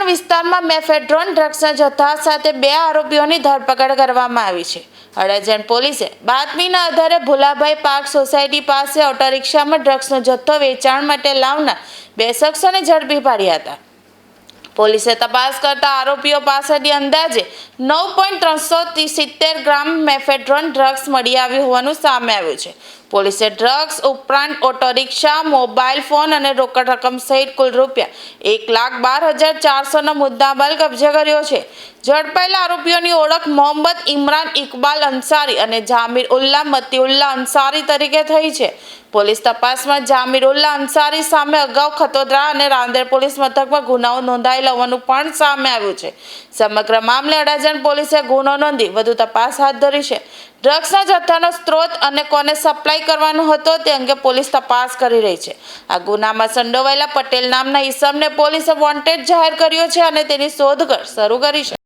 વિસ્તારમાં મેફેડ્રોન ડ્રગ્સના જથ્થા સાથે 2 આરોપીઓની ધરપકડ કરવામાં આવી છે. અડાજણ પોલીસે બાતમીના આધારે ભુલાભાઈ પાર્ક સોસાયટી પાસે ઓટો રિક્ષામાં ડ્રગ્સનો જથ્થો વેચાણ માટે લાવનાર 2 શખ્સોને ઝડપી પાડ્યા હતા. પોલીસે તપાસ કરતા આરોપીઓ પાસેથી અંદાજે 9.370 ગ્રામ મેફેડ્રોન ડ્રગ્સ મળી આવ્યું હોવાનું સામે આવ્યું છે. પોલીસે ડ્રગ્સ ઉપરાંત ઓટો રિક્ષા, મોબાઈલ ફોન અને રોકડ રકમ સહિત કુલ રૂપિયા 1,12,400નો મુદ્દામાલ કબજે કર્યો છે. ઝડપાયેલા આરોપીઓની ઓળખ મોહમ્મદ ઇમરાન ઇકબાલ અંસારી અને જામીર ઉલ્લા મતીઉલ્લા અંસારી તરીકે થઈ છે. પોલીસ તપાસમાં જામીર ઉલ્લા અંસારી સામે અગાઉ ખતોદરા અને રાંદેર પોલીસ મથકમાં ગુનાઓ નોંધાયેલ હોવાનું પણ સામે આવ્યું છે. સમગ્ર મામલે અડાજણ પોલીસે ગુનો નોંધી વધુ તપાસ હાથ ધરી છે. ડ્રગ્સના જથ્થાનો સ્ત્રોત અને કોને સપ્લાય કરવાનો હતો તે અંગે પોલીસ તપાસ કરી રહી છે. આ ગુનામાં સંડોવાયેલા પટેલ નામના ઈસમને પોલીસે વોન્ટેડ જાહેર કર્યો છે અને તેની શોધખોળ શરૂ કરી છે.